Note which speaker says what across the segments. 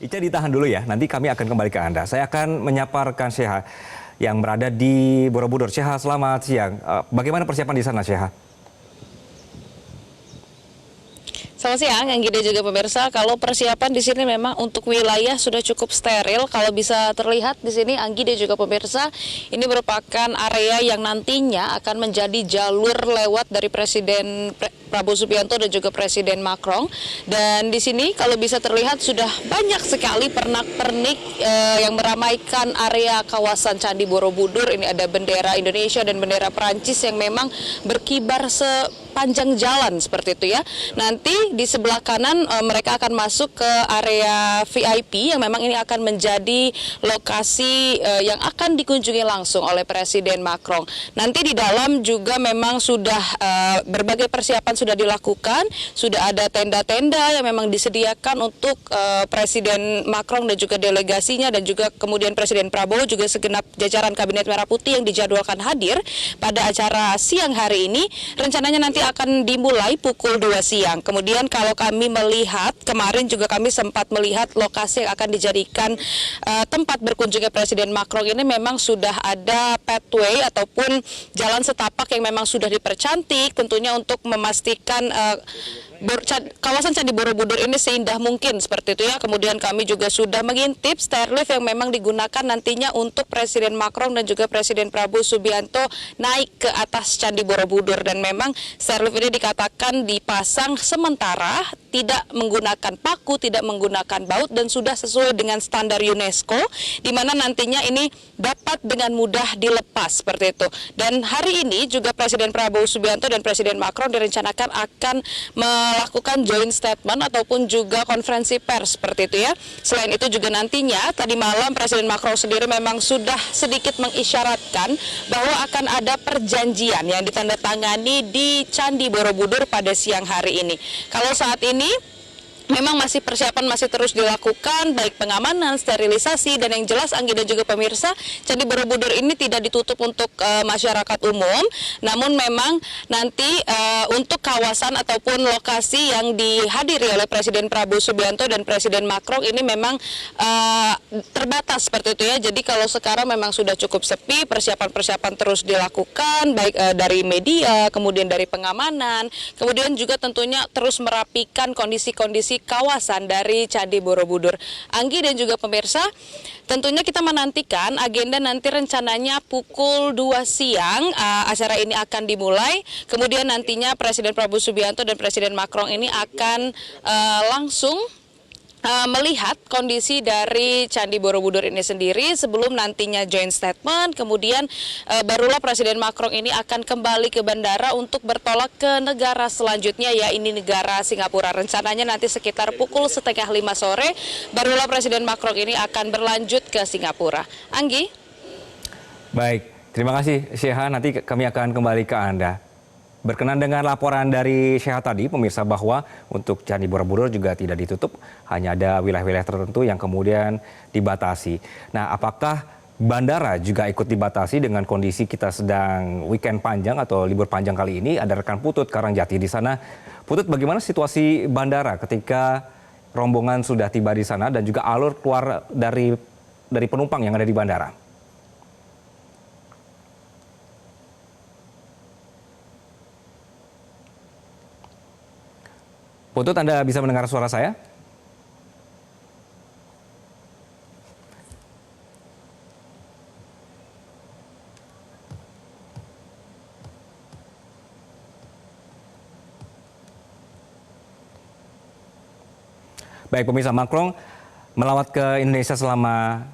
Speaker 1: Ica ditahan dulu ya, nanti kami akan kembali ke Anda. Saya akan menyapa rekan Syekha yang berada di Borobudur. Syekha, selamat siang. Bagaimana persiapan di sana, Syekha?
Speaker 2: Selamat siang, Anggi dan juga pemirsa. Kalau persiapan di sini memang untuk wilayah sudah cukup steril. Kalau bisa terlihat di sini, Anggi dan juga pemirsa, ini merupakan area yang nantinya akan menjadi jalur lewat dari Presiden Prabowo Subianto dan juga Presiden Macron. Dan di sini kalau bisa terlihat sudah banyak sekali pernak-pernik yang meramaikan area kawasan Candi Borobudur. Ini ada bendera Indonesia dan bendera Perancis yang memang berkibar sepanjang jalan seperti itu ya. Nanti di sebelah kanan mereka akan masuk ke area VIP yang memang ini akan menjadi lokasi yang akan dikunjungi langsung oleh Presiden Macron. Nanti di dalam juga memang sudah berbagai persiapan sudah dilakukan, sudah ada tenda-tenda yang memang disediakan untuk Presiden Macron dan juga delegasinya, dan juga kemudian Presiden Prabowo juga segenap jajaran Kabinet Merah Putih yang dijadwalkan hadir pada acara siang hari ini. Rencananya nanti akan dimulai pukul 2 siang. Kemudian kalau kami melihat, kemarin juga kami sempat melihat lokasi yang akan dijadikan tempat berkunjungnya Presiden Macron ini memang sudah ada pathway ataupun jalan setapak yang memang sudah dipercantik tentunya untuk memastikan kawasan Candi Borobudur ini seindah mungkin seperti itu ya. Kemudian kami juga sudah mengintip stairlift yang memang digunakan nantinya untuk Presiden Macron dan juga Presiden Prabowo Subianto naik ke atas Candi Borobudur, dan memang stairlift ini dikatakan dipasang sementara, tidak menggunakan paku, tidak menggunakan baut, dan sudah sesuai dengan standar UNESCO, di mana nantinya ini dapat dengan mudah dilepas seperti itu. Dan hari ini juga Presiden Prabowo Subianto dan Presiden Macron direncanakan akan melakukan joint statement ataupun juga konferensi pers seperti itu ya. Selain itu juga nantinya tadi malam Presiden Macron sendiri memang sudah sedikit mengisyaratkan bahwa akan ada perjanjian yang ditandatangani di Candi Borobudur pada siang hari ini. Kalau saat ini memang masih persiapan masih terus dilakukan, baik pengamanan, sterilisasi, dan yang jelas Anggi dan juga pemirsa, Candi Borobudur ini tidak ditutup untuk masyarakat umum, namun memang nanti untuk kawasan ataupun lokasi yang dihadiri oleh Presiden Prabowo Subianto dan Presiden Macron ini memang terbatas seperti itu ya. Jadi kalau sekarang memang sudah cukup sepi, persiapan-persiapan terus dilakukan, baik dari media, kemudian dari pengamanan, kemudian juga tentunya terus merapikan kondisi-kondisi kawasan dari Candi Borobudur. Anggi dan juga pemirsa, tentunya kita menantikan agenda nanti rencananya pukul 2 siang acara ini akan dimulai. Kemudian nantinya Presiden Prabowo Subianto dan Presiden Macron ini akan langsung melihat kondisi dari Candi Borobudur ini sendiri sebelum nantinya joint statement. Kemudian barulah Presiden Macron ini akan kembali ke bandara untuk bertolak ke negara selanjutnya, ya ini negara Singapura. Rencananya nanti sekitar pukul 4:30 sore barulah Presiden Macron ini akan berlanjut ke Singapura. Anggi?
Speaker 1: Baik, terima kasih Syekha. Nanti kami akan kembali ke Anda. Berkenan dengan laporan dari Syekha tadi, pemirsa, bahwa untuk Candi Borobudur juga tidak ditutup, hanya ada wilayah-wilayah tertentu yang kemudian dibatasi. Nah, apakah bandara juga ikut dibatasi dengan kondisi kita sedang weekend panjang atau libur panjang kali ini? Ada rekan Putut Karangjati di sana. Putut, bagaimana situasi bandara ketika rombongan sudah tiba di sana dan juga alur keluar dari penumpang yang ada di bandara? Putut, Anda bisa mendengar suara saya? Baik, pemirsa, Macron melawat ke Indonesia selama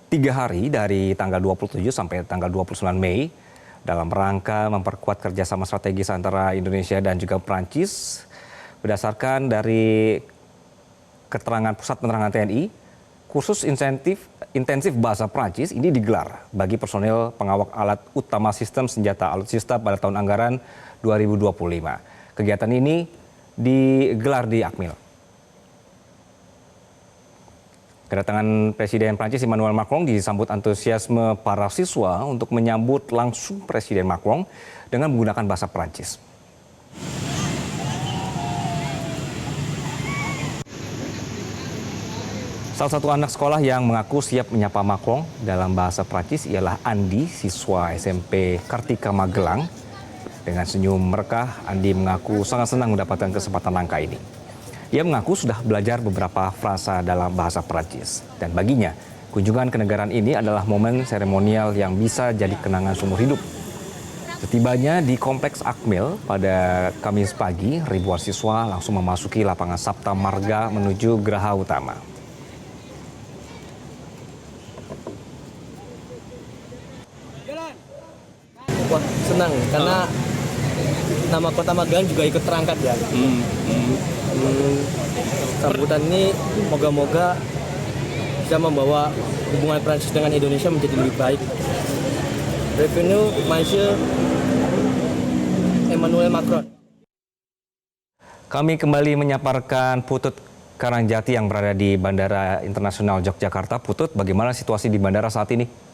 Speaker 1: 3 hari dari tanggal 27 sampai tanggal 29 Mei dalam rangka memperkuat kerjasama strategis antara Indonesia dan juga Perancis. Berdasarkan dari keterangan Pusat Penerangan TNI, kursus intensif bahasa Prancis ini digelar bagi personel pengawal alat utama sistem senjata alutsista pada tahun anggaran 2025. Kegiatan ini digelar di Akmil. Kedatangan Presiden Prancis Emmanuel Macron disambut antusiasme para siswa untuk menyambut langsung Presiden Macron dengan menggunakan bahasa Prancis. Salah satu anak sekolah yang mengaku siap menyapa Macron dalam bahasa Prancis ialah Andi, siswa SMP Kartika Magelang. Dengan senyum merekah, Andi mengaku sangat senang mendapatkan kesempatan langka ini. Ia mengaku sudah belajar beberapa frasa dalam bahasa Prancis. Dan baginya, kunjungan kenegaraan ini adalah momen seremonial yang bisa jadi kenangan seumur hidup. Setibanya di Kompleks Akmil pada Kamis pagi, ribuan siswa langsung memasuki lapangan Sapta Marga menuju Geraha Utama.
Speaker 3: Wah, senang karena nama kota Magelang juga ikut terangkat ya. Sambutan ini moga-moga bisa membawa hubungan Prancis dengan Indonesia menjadi lebih baik. Revenue Monsieur Emmanuel Macron.
Speaker 1: Kami kembali menyaparkan Putut Karangjati yang berada di Bandara Internasional Yogyakarta. Putut, bagaimana situasi di bandara saat ini?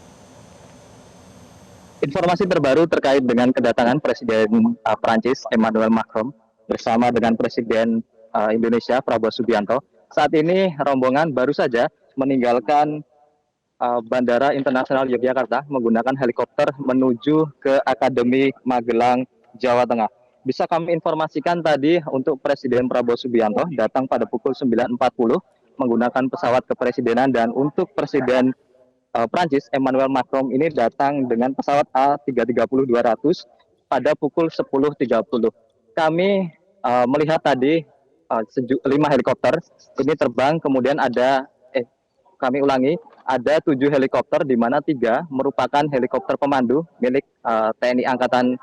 Speaker 4: Informasi terbaru terkait dengan kedatangan Presiden Prancis Emmanuel Macron bersama dengan Presiden Indonesia Prabowo Subianto. Saat ini rombongan baru saja meninggalkan Bandara Internasional Yogyakarta menggunakan helikopter menuju ke Akademi Magelang, Jawa Tengah. Bisa kami informasikan tadi untuk Presiden Prabowo Subianto datang pada pukul 9.40 menggunakan pesawat kepresidenan, dan untuk Presiden Prancis Emmanuel Macron ini datang dengan pesawat A330-200 pada pukul 10.30. Kami melihat tadi 5 helikopter ini terbang, kemudian ada ada 7 helikopter di mana 3 merupakan helikopter pemandu milik TNI Angkatan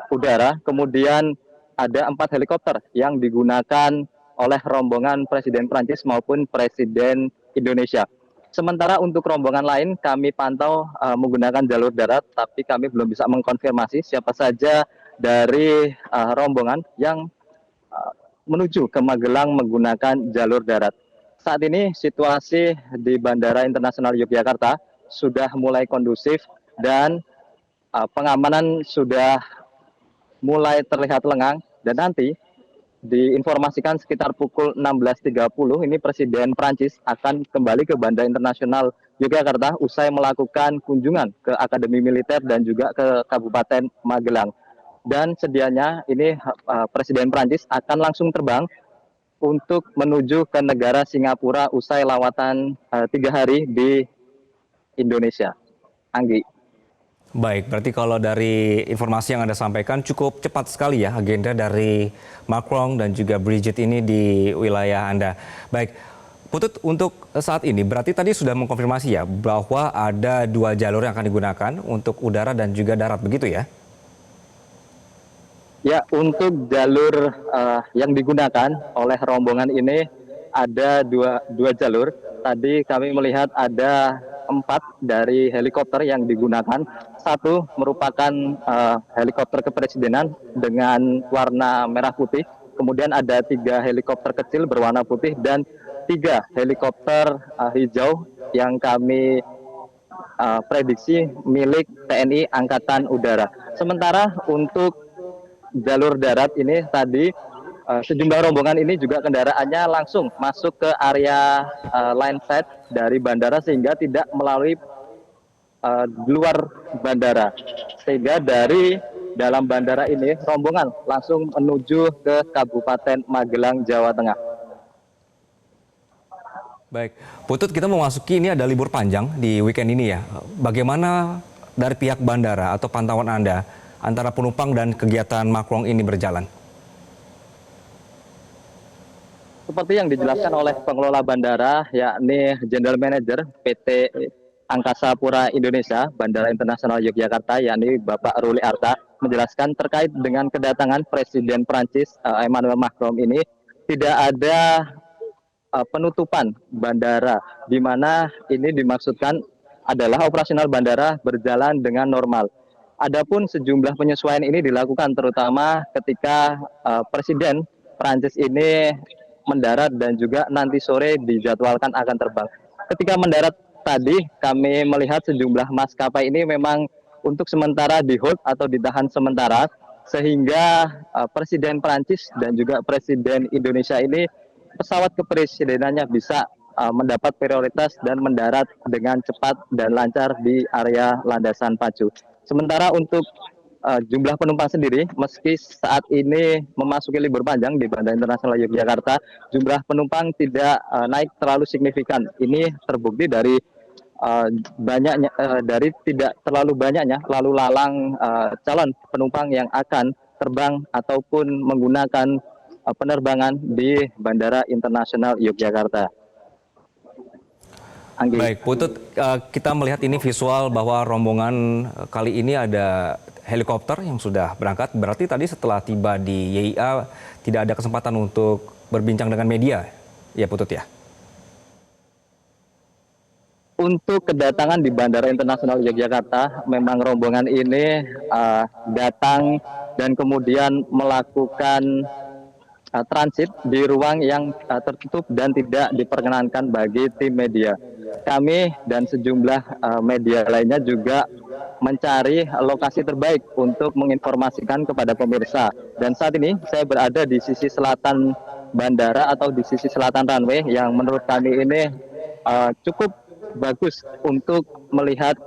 Speaker 4: Udara, kemudian ada 4 helikopter yang digunakan oleh rombongan Presiden Prancis maupun Presiden Indonesia. Sementara untuk rombongan lain kami pantau menggunakan jalur darat, tapi kami belum bisa mengkonfirmasi siapa saja dari rombongan yang menuju ke Magelang menggunakan jalur darat. Saat ini situasi di Bandara Internasional Yogyakarta sudah mulai kondusif dan pengamanan sudah mulai terlihat lengang, dan nanti diinformasikan sekitar pukul 16.30 ini Presiden Prancis akan kembali ke Bandara Internasional Yogyakarta usai melakukan kunjungan ke Akademi Militer dan juga ke Kabupaten Magelang. Dan sedianya ini Presiden Prancis akan langsung terbang untuk menuju ke negara Singapura usai lawatan 3 hari di Indonesia. Anggi.
Speaker 1: Baik, berarti kalau dari informasi yang Anda sampaikan cukup cepat sekali ya agenda dari Macron dan juga Brigitte ini di wilayah Anda. Baik, Putut, untuk saat ini berarti tadi sudah mengkonfirmasi ya bahwa ada 2 jalur yang akan digunakan untuk udara dan juga darat, begitu ya?
Speaker 4: Ya, untuk jalur yang digunakan oleh rombongan ini ada dua jalur. Tadi kami melihat ada 4 dari helikopter yang digunakan. 1 merupakan helikopter kepresidenan dengan warna merah putih. Kemudian ada 3 helikopter kecil berwarna putih dan 3 helikopter hijau yang kami prediksi milik TNI Angkatan Udara. Sementara untuk jalur darat ini tadi sejumlah rombongan ini juga kendaraannya langsung masuk ke area line side dari bandara sehingga tidak melalui luar bandara. Sehingga dari dalam bandara ini rombongan langsung menuju ke Kabupaten Magelang, Jawa Tengah.
Speaker 1: Baik, Putut, kita memasuki ini ada libur panjang di weekend ini ya. Bagaimana dari pihak bandara atau pantauan Anda antara penumpang dan kegiatan Macron ini berjalan?
Speaker 4: Seperti yang dijelaskan oleh pengelola bandara, yakni General Manager PT Angkasa Pura Indonesia, Bandara Internasional Yogyakarta, yakni Bapak Ruli Arta, menjelaskan terkait dengan kedatangan Presiden Prancis Emmanuel Macron ini, tidak ada penutupan bandara, di mana ini dimaksudkan adalah operasional bandara berjalan dengan normal. Adapun sejumlah penyesuaian ini dilakukan terutama ketika Presiden Prancis ini mendarat dan juga nanti sore dijadwalkan akan terbang. Ketika mendarat tadi kami melihat sejumlah maskapai ini memang untuk sementara di hold atau ditahan sementara, sehingga Presiden Prancis dan juga Presiden Indonesia ini pesawat kepresidenannya bisa mendapat prioritas dan mendarat dengan cepat dan lancar di area landasan pacu. Sementara untuk jumlah penumpang sendiri, meski saat ini memasuki libur panjang di Bandara Internasional Yogyakarta, jumlah penumpang tidak naik terlalu signifikan. Ini terbukti dari dari tidak terlalu banyaknya lalu lalang calon penumpang yang akan terbang ataupun menggunakan penerbangan di Bandara Internasional Yogyakarta. Anggi.
Speaker 1: Baik, Putut, kita melihat ini visual bahwa rombongan kali ini ada helikopter yang sudah berangkat. Berarti tadi setelah tiba di YIA tidak ada kesempatan untuk berbincang dengan media, ya Putut ya?
Speaker 4: Untuk kedatangan di Bandara Internasional Yogyakarta, memang rombongan ini datang dan kemudian melakukan transit di ruang yang tertutup dan tidak diperkenankan bagi tim media. Kami dan sejumlah media lainnya juga mencari lokasi terbaik untuk menginformasikan kepada pemirsa. Dan saat ini saya berada di sisi selatan bandara atau di sisi selatan runway yang menurut kami ini cukup bagus untuk melihat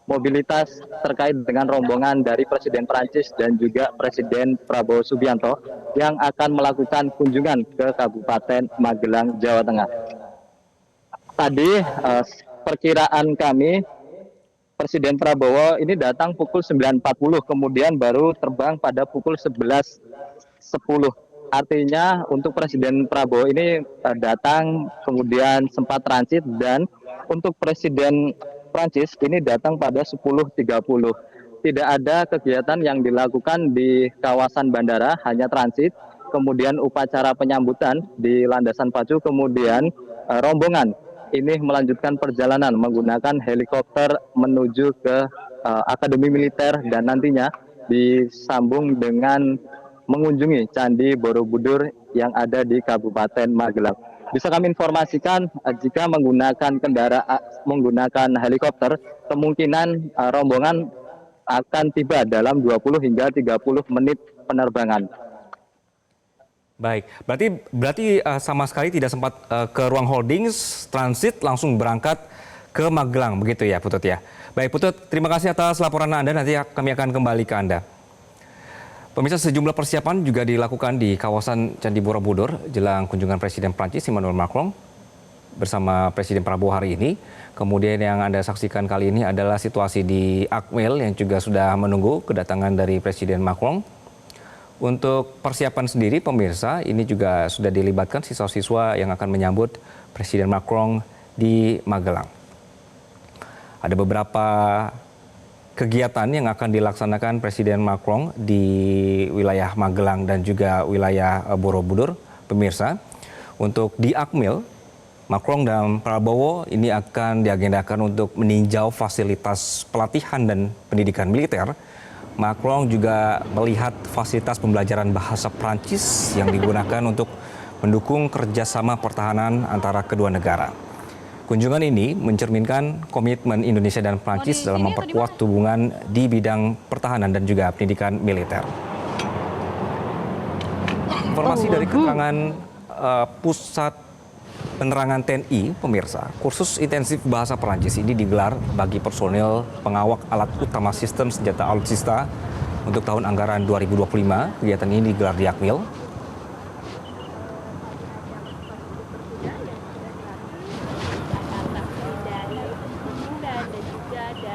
Speaker 4: mobilitas terkait dengan rombongan dari Presiden Prancis dan juga Presiden Prabowo Subianto yang akan melakukan kunjungan ke Kabupaten Magelang, Jawa Tengah. Tadi perkiraan kami Presiden Prabowo ini datang pukul 9.40, kemudian baru terbang pada pukul 11.10. Artinya untuk Presiden Prabowo ini datang kemudian sempat transit, dan untuk Presiden Prancis ini datang pada 10.30. Tidak ada kegiatan yang dilakukan di kawasan bandara, hanya transit, kemudian upacara penyambutan di landasan pacu, kemudian rombongan ini melanjutkan perjalanan menggunakan helikopter menuju ke Akademi Militer dan nantinya disambung dengan mengunjungi Candi Borobudur yang ada di Kabupaten Magelang. Bisa kami informasikan jika menggunakan helikopter, kemungkinan rombongan akan tiba dalam 20 hingga 30 menit penerbangan.
Speaker 1: Baik, berarti sama sekali tidak sempat ke ruang holdings, transit langsung berangkat ke Magelang, begitu ya Putut ya. Baik Putut, terima kasih atas laporan Anda, nanti kami akan kembali ke Anda. Pemirsa, sejumlah persiapan juga dilakukan di kawasan Candi Borobudur jelang kunjungan Presiden Prancis Emmanuel Macron bersama Presiden Prabowo hari ini. Kemudian yang Anda saksikan kali ini adalah situasi di Akmil yang juga sudah menunggu kedatangan dari Presiden Macron. Untuk persiapan sendiri pemirsa, ini juga sudah dilibatkan siswa-siswa yang akan menyambut Presiden Macron di Magelang. Ada beberapa kegiatan yang akan dilaksanakan Presiden Macron di wilayah Magelang dan juga wilayah Borobudur, pemirsa. Untuk di Akmil, Macron dan Prabowo ini akan diagendakan untuk meninjau fasilitas pelatihan dan pendidikan militer. Macron juga melihat fasilitas pembelajaran bahasa Prancis yang digunakan untuk mendukung kerjasama pertahanan antara kedua negara. Kunjungan ini mencerminkan komitmen Indonesia dan Prancis dalam memperkuat hubungan di bidang pertahanan dan juga pendidikan militer. Informasi dari keterangan Pusat Penerangan TNI, pemirsa, kursus intensif bahasa Prancis ini digelar bagi personil pengawak alat utama sistem senjata alutsista untuk tahun anggaran 2025. Kegiatan ini digelar di Akmil.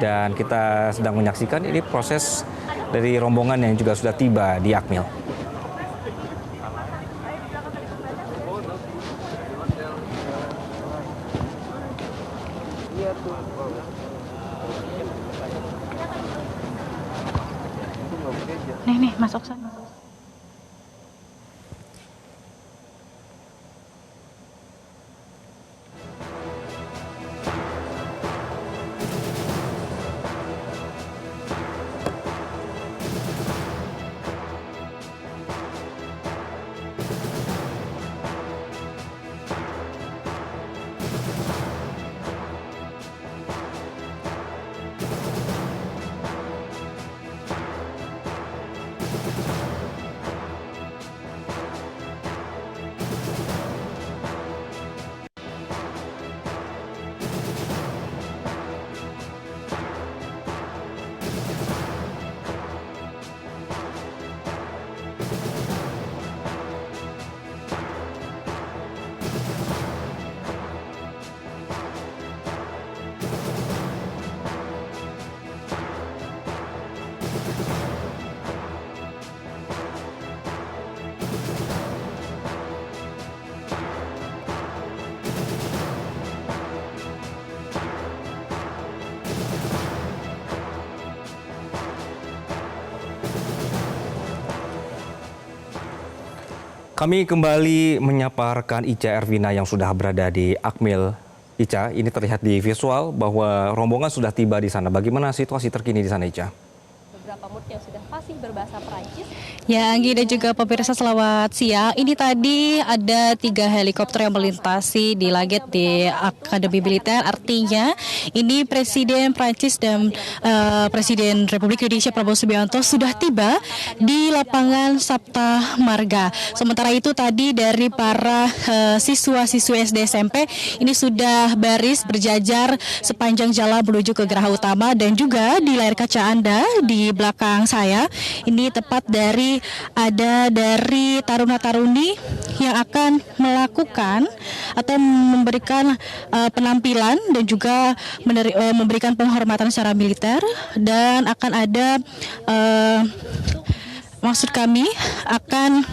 Speaker 1: Dan kita sedang menyaksikan ini proses dari rombongan yang juga sudah tiba di Akmil.
Speaker 5: Nih, masuk sana.
Speaker 1: Kami kembali menyapa rekan Ica Ervina yang sudah berada di Akmil. Ica, ini terlihat di visual bahwa rombongan sudah tiba di sana. Bagaimana situasi terkini di sana, Ica?
Speaker 5: Beberapa murid yang sudah fasih berbahasa Perancis.
Speaker 6: Ya, Anggi dan juga pemirsa, selamat siang. Ini tadi ada 3 helikopter yang melintasi di langit di Akademi Militer. Artinya ini Presiden Prancis dan Presiden Republik Indonesia Prabowo Subianto sudah tiba di lapangan Sapta Marga. Sementara itu tadi dari para siswa-siswi SD SMP ini sudah baris berjajar sepanjang jalan menuju ke Geraha Utama, dan juga di layar kaca Anda di belakang saya ini tepat dari taruna-taruni yang akan melakukan atau memberikan penampilan dan juga memberikan penghormatan secara militer, dan akan ada maksud kami akan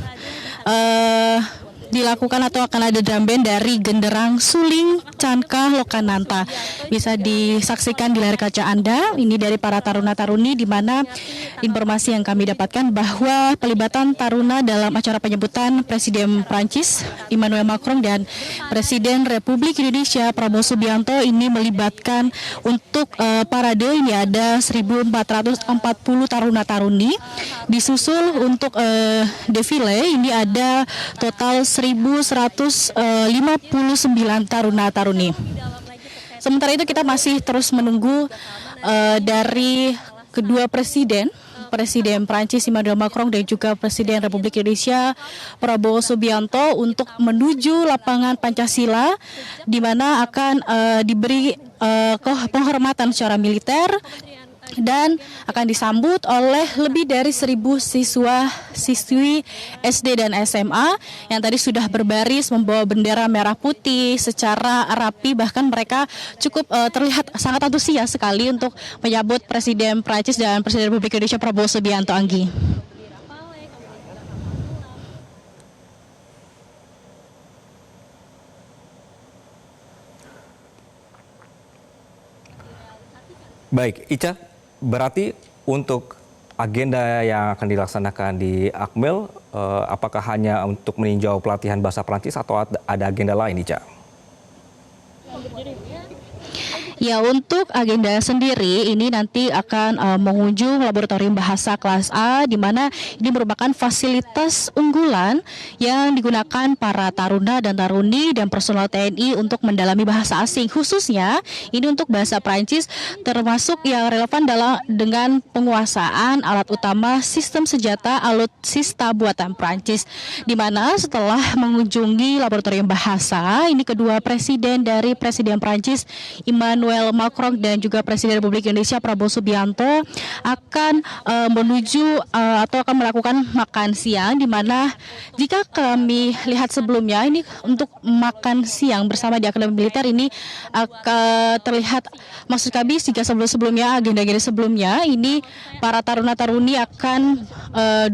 Speaker 6: dilakukan atau akan ada drum band dari Genderang Suling Cankah Lokananta. Bisa disaksikan di layar kaca Anda ini dari para taruna-taruni, di mana informasi yang kami dapatkan bahwa pelibatan taruna dalam acara penyebutan Presiden Prancis Emmanuel Macron dan Presiden Republik Indonesia Prabowo Subianto ini melibatkan untuk parade ini ada 1.440 taruna-taruni. Disusul untuk defile ini ada total 1.159 taruna-taruni. Sementara itu kita masih terus menunggu dari kedua Presiden Prancis Emmanuel Macron dan juga Presiden Republik Indonesia Prabowo Subianto untuk menuju lapangan Pancasila, di mana akan diberi penghormatan secara militer dan akan disambut oleh lebih dari 1.000 siswa-siswi SD dan SMA yang tadi sudah berbaris membawa bendera merah putih secara rapi. Bahkan mereka cukup terlihat sangat antusias sekali untuk menyambut Presiden Prancis dan Presiden Republik Indonesia Prabowo Subianto, Anggi.
Speaker 1: Baik, Ica. Berarti untuk agenda yang akan dilaksanakan di Akmil, apakah hanya untuk meninjau pelatihan bahasa Prancis atau ada agenda lain, Ica?
Speaker 6: Ya, untuk agenda sendiri ini nanti akan mengunjung laboratorium bahasa kelas A, di mana ini merupakan fasilitas unggulan yang digunakan para taruna dan taruni dan personel TNI untuk mendalami bahasa asing, khususnya ini untuk bahasa Prancis, termasuk yang relevan dengan penguasaan alat utama sistem senjata alutsista buatan Prancis. Di mana setelah mengunjungi laboratorium bahasa ini, kedua presiden dari Presiden Prancis Emmanuel Macron dan juga Presiden Republik Indonesia Prabowo Subianto akan menuju atau akan melakukan makan siang, di mana jika kami lihat sebelumnya ini untuk makan siang bersama di Akademi Militer ini akan terlihat, maksud kami jika sebelumnya agenda-agenda sebelumnya ini para taruna-taruni akan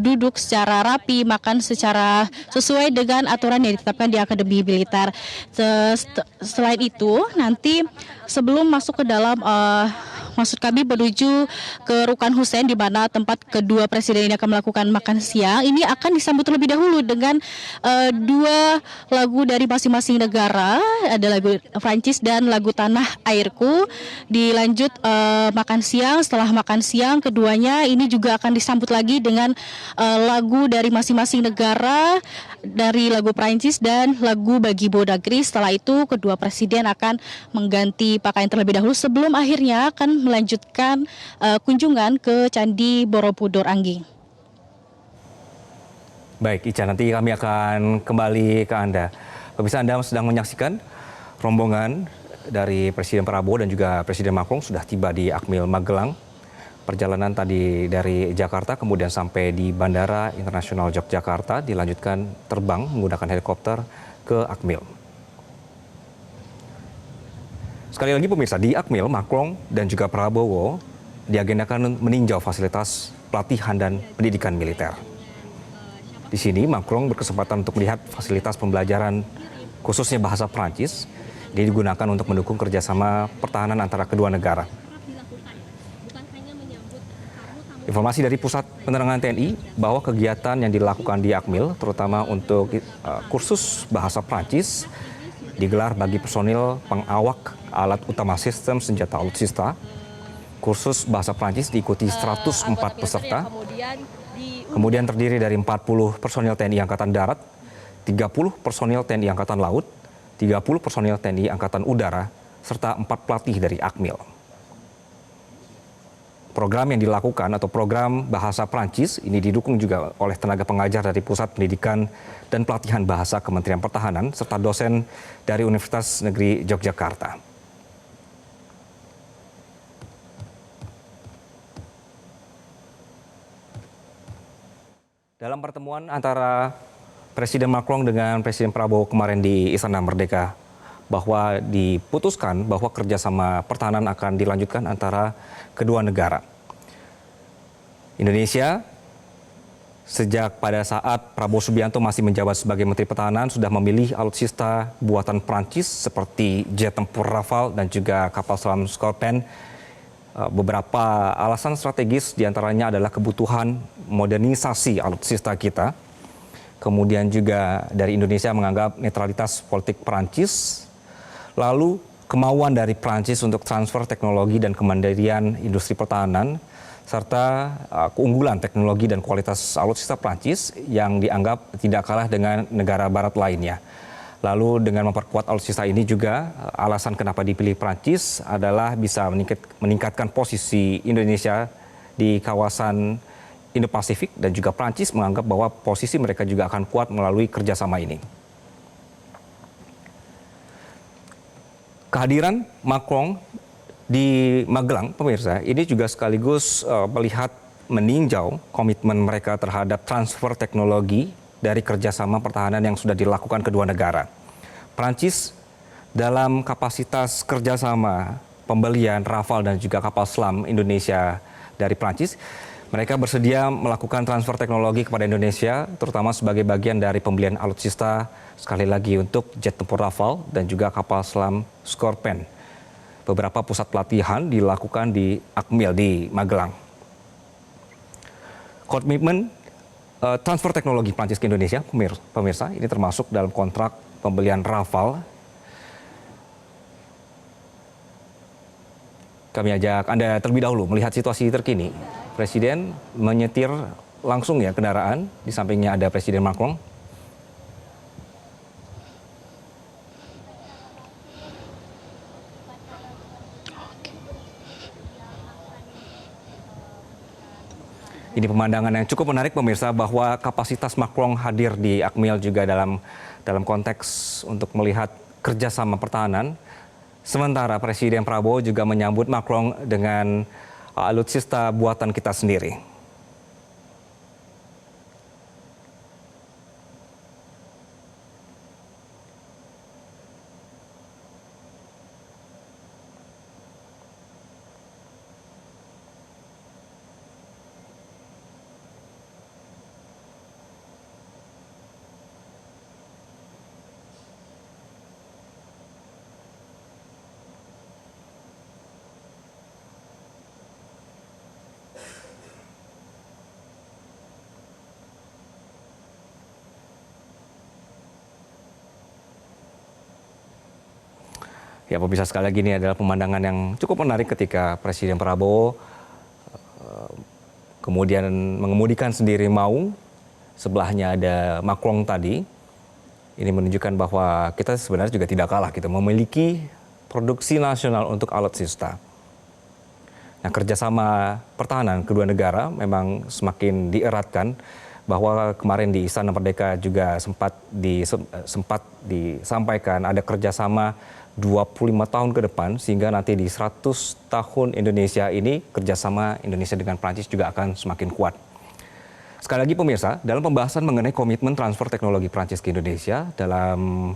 Speaker 6: duduk secara rapi, makan secara sesuai dengan aturan yang ditetapkan di Akademi Militer. Selain itu nanti sebelum masuk ke dalam maksud kami menuju ke Rukan Hussein, di mana tempat kedua presiden ini akan melakukan makan siang, ini akan disambut terlebih dahulu dengan 2 lagu dari masing-masing negara, ada lagu Prancis dan lagu Tanah Airku. Dilanjut makan siang. Setelah makan siang keduanya ini juga akan disambut lagi dengan lagu dari masing-masing negara, dari lagu Prancis dan lagu Bagi Bodagri. Setelah itu kedua presiden akan mengganti pakaian terlebih dahulu sebelum akhirnya akan melanjutkan kunjungan ke Candi Borobudur, Anggi.
Speaker 1: Baik, Ica, nanti kami akan kembali ke Anda. Pemirsa, Anda sedang menyaksikan rombongan dari Presiden Prabowo dan juga Presiden Macron sudah tiba di Akmil Magelang. Perjalanan tadi dari Jakarta kemudian sampai di Bandara Internasional Yogyakarta, dilanjutkan terbang menggunakan helikopter ke Akmil. Sekali lagi pemirsa, di Akmil, Macron dan juga Prabowo diagendakan meninjau fasilitas pelatihan dan pendidikan militer. Di sini Macron berkesempatan untuk melihat fasilitas pembelajaran khususnya bahasa Prancis yang digunakan untuk mendukung kerjasama pertahanan antara kedua negara. Informasi dari Pusat Penerangan TNI bahwa kegiatan yang dilakukan di Akmil, terutama untuk kursus bahasa Prancis, digelar bagi personil pengawak alat utama sistem senjata alutsista. Kursus bahasa Prancis diikuti 104 peserta, kemudian terdiri dari 40 personil TNI Angkatan Darat, 30 personil TNI Angkatan Laut, 30 personil TNI Angkatan Udara, serta 4 pelatih dari Akmil. Program yang dilakukan atau program bahasa Prancis ini didukung juga oleh tenaga pengajar dari Pusat Pendidikan dan Pelatihan Bahasa Kementerian Pertahanan serta dosen dari Universitas Negeri Yogyakarta. Dalam pertemuan antara Presiden Macron dengan Presiden Prabowo kemarin di Istana Merdeka, bahwa diputuskan bahwa kerjasama pertahanan akan dilanjutkan antara kedua negara. Indonesia sejak pada saat Prabowo Subianto masih menjabat sebagai Menteri Pertahanan sudah memilih alutsista buatan Prancis seperti jet tempur Rafale dan juga kapal selam Scorpion. Beberapa alasan strategis diantaranya adalah kebutuhan modernisasi alutsista kita. Kemudian juga dari Indonesia menganggap netralitas politik Prancis. Lalu kemauan dari Prancis untuk transfer teknologi dan kemandirian industri pertahanan, serta keunggulan teknologi dan kualitas alutsista Prancis yang dianggap tidak kalah dengan negara barat lainnya. Lalu dengan memperkuat alutsista ini juga alasan kenapa dipilih Prancis adalah bisa meningkatkan posisi Indonesia di kawasan Indo-Pasifik dan juga Prancis menganggap bahwa posisi mereka juga akan kuat melalui kerjasama ini. Kehadiran Macron di Magelang, pemirsa, ini juga sekaligus meninjau komitmen mereka terhadap transfer teknologi dari kerjasama pertahanan yang sudah dilakukan kedua negara. Prancis dalam kapasitas kerjasama pembelian Rafale dan juga kapal selam Indonesia dari Prancis, mereka bersedia melakukan transfer teknologi kepada Indonesia, terutama sebagai bagian dari pembelian alutsista sekali lagi untuk jet tempur Rafale dan juga kapal selam Scorpion. Beberapa pusat pelatihan dilakukan di Akmil di Magelang. Komitmen transfer teknologi Prancis ke Indonesia, pemirsa, ini termasuk dalam kontrak pembelian Rafale. Kami ajak Anda terlebih dahulu melihat situasi terkini. Presiden menyetir langsung ya kendaraan, di sampingnya ada Presiden Macron. Ini pemandangan yang cukup menarik pemirsa, bahwa kapasitas Macron hadir di Akmil juga dalam konteks untuk melihat kerjasama pertahanan. Sementara Presiden Prabowo juga menyambut Macron dengan alutsista buatan kita sendiri. Ya, pemirsa, sekali lagi ini adalah pemandangan yang cukup menarik ketika Presiden Prabowo kemudian mengemudikan sendiri Maung, sebelahnya ada Macron tadi. Ini menunjukkan bahwa kita sebenarnya juga tidak kalah, kita memiliki produksi nasional untuk alutsista. Nah, kerjasama pertahanan kedua negara memang semakin dieratkan, bahwa kemarin di Istana Merdeka juga sempat disampaikan ada kerjasama 25 tahun ke depan, sehingga nanti di 100 tahun Indonesia ini kerjasama Indonesia dengan Prancis juga akan semakin kuat. Sekali lagi pemirsa, dalam pembahasan mengenai komitmen transfer teknologi Prancis ke Indonesia dalam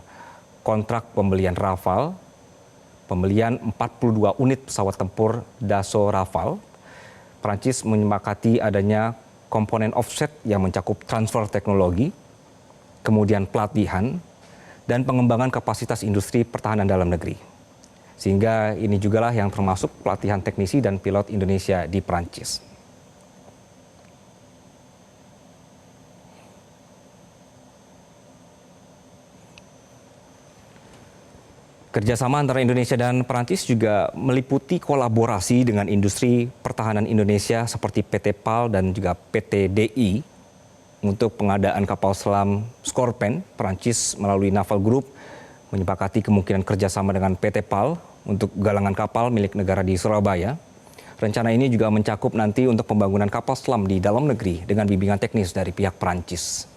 Speaker 1: kontrak pembelian Rafale, pembelian 42 unit pesawat tempur Dassault Rafale, Prancis menyepakati adanya komponen offset yang mencakup transfer teknologi, kemudian pelatihan, dan pengembangan kapasitas industri pertahanan dalam negeri. Sehingga ini jugalah yang termasuk pelatihan teknisi dan pilot Indonesia di Prancis. Kerjasama antara Indonesia dan Perancis juga meliputi kolaborasi dengan industri pertahanan Indonesia seperti PT PAL dan juga PT DI untuk pengadaan kapal selam Scorpène. Perancis melalui Naval Group menyepakati kemungkinan kerjasama dengan PT PAL untuk galangan kapal milik negara di Surabaya. Rencana ini juga mencakup nanti untuk pembangunan kapal selam di dalam negeri dengan bimbingan teknis dari pihak Perancis.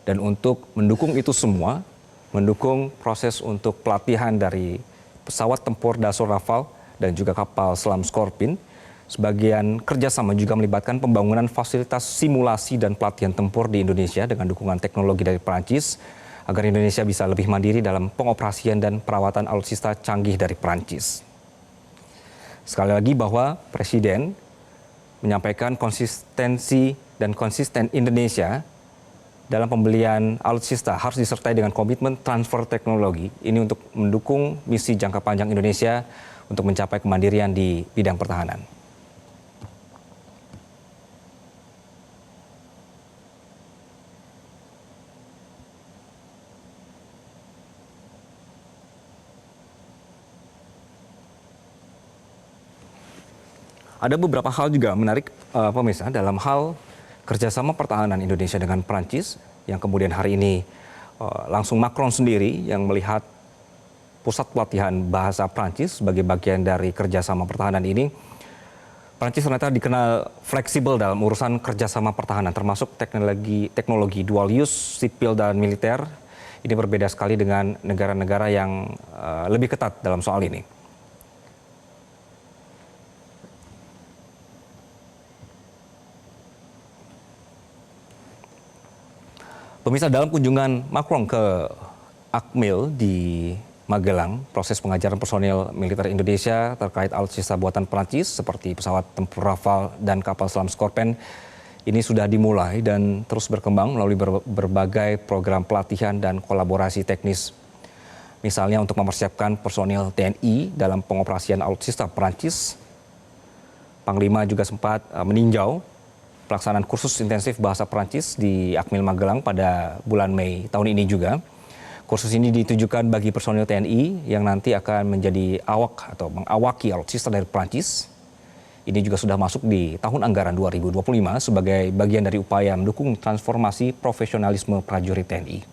Speaker 1: Dan untuk mendukung itu semua, mendukung proses untuk pelatihan dari pesawat tempur Dassault Rafale dan juga kapal selam Scorpène, sebagian kerjasama juga melibatkan pembangunan fasilitas simulasi dan pelatihan tempur di Indonesia dengan dukungan teknologi dari Perancis, agar Indonesia bisa lebih mandiri dalam pengoperasian dan perawatan alutsista canggih dari Perancis. Sekali lagi bahwa Presiden menyampaikan konsistensi dan konsisten Indonesia dalam pembelian alutsista harus disertai dengan komitmen transfer teknologi. Ini untuk mendukung misi jangka panjang Indonesia untuk mencapai kemandirian di bidang pertahanan. Ada beberapa hal juga menarik pemirsa dalam hal kerjasama pertahanan Indonesia dengan Perancis yang kemudian hari ini langsung Macron sendiri yang melihat pusat pelatihan bahasa Perancis sebagai bagian dari kerjasama pertahanan ini. Perancis ternyata dikenal fleksibel dalam urusan kerjasama pertahanan, termasuk teknologi dual use, sipil dan militer. Ini berbeda sekali dengan negara-negara yang lebih ketat dalam soal ini. Pemirsa, dalam kunjungan Macron ke Akmil di Magelang, proses pengajaran personil militer Indonesia terkait alutsista buatan Perancis seperti pesawat tempur Rafale dan kapal selam Scorpène ini sudah dimulai dan terus berkembang melalui berbagai program pelatihan dan kolaborasi teknis. Misalnya untuk mempersiapkan personil TNI dalam pengoperasian alutsista Perancis. Panglima juga sempat meninjau pelaksanaan kursus intensif bahasa Perancis di Akmil Magelang pada bulan Mei tahun ini juga. Kursus ini ditujukan bagi personil TNI yang nanti akan menjadi awak atau mengawaki alutsista dari Perancis. Ini juga sudah masuk di tahun anggaran 2025 sebagai bagian dari upaya mendukung transformasi profesionalisme prajurit TNI.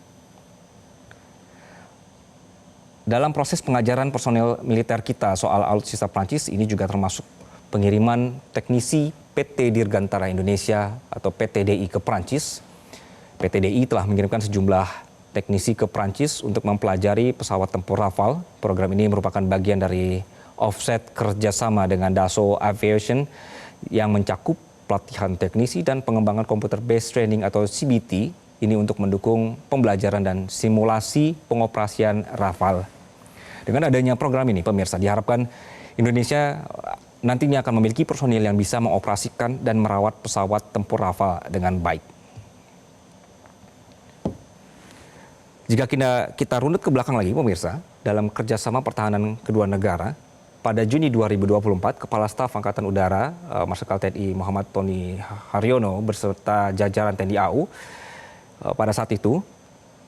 Speaker 1: Dalam proses pengajaran personil militer kita soal alutsista Perancis ini juga termasuk pengiriman teknisi PT Dirgantara Indonesia atau PT DI ke Perancis. PT DI telah mengirimkan sejumlah teknisi ke Perancis untuk mempelajari pesawat tempur Rafale. Program ini merupakan bagian dari offset kerjasama dengan Dassault Aviation yang mencakup pelatihan teknisi dan pengembangan computer based training atau CBT. Ini untuk mendukung pembelajaran dan simulasi pengoperasian Rafale. Dengan adanya program ini, pemirsa, diharapkan Indonesia nantinya akan memiliki personil yang bisa mengoperasikan dan merawat pesawat tempur Rafale dengan baik. Jika kita runut ke belakang lagi, pemirsa, dalam kerjasama pertahanan kedua negara, pada Juni 2024, Kepala Staf Angkatan Udara Marsikal TNI Muhammad Tony Haryono beserta jajaran TNI AU pada saat itu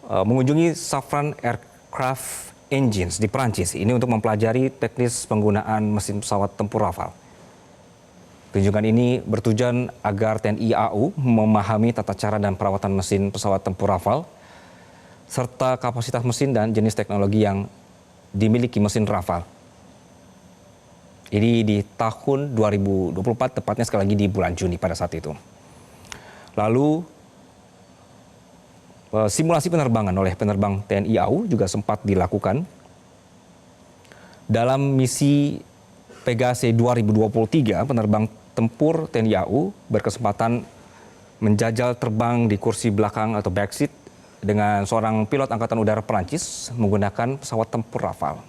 Speaker 1: mengunjungi Safran Aircraft Engines di Perancis ini untuk mempelajari teknis penggunaan mesin pesawat tempur Rafale. Kunjungan ini bertujuan agar TNI AU memahami tata cara dan perawatan mesin pesawat tempur Rafale serta kapasitas mesin dan jenis teknologi yang dimiliki mesin Rafale. Ini di tahun 2024, tepatnya sekali lagi di bulan Juni pada saat itu. Lalu simulasi penerbangan oleh penerbang TNI AU juga sempat dilakukan. Dalam misi Pegase 2023, penerbang tempur TNI AU berkesempatan menjajal terbang di kursi belakang atau backseat dengan seorang pilot Angkatan Udara Perancis menggunakan pesawat tempur Rafale.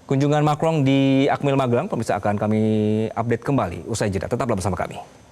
Speaker 1: Kunjungan Macron di Akmil Magelang, pemirsa, akan kami update kembali usai jeda. Tetaplah bersama kami.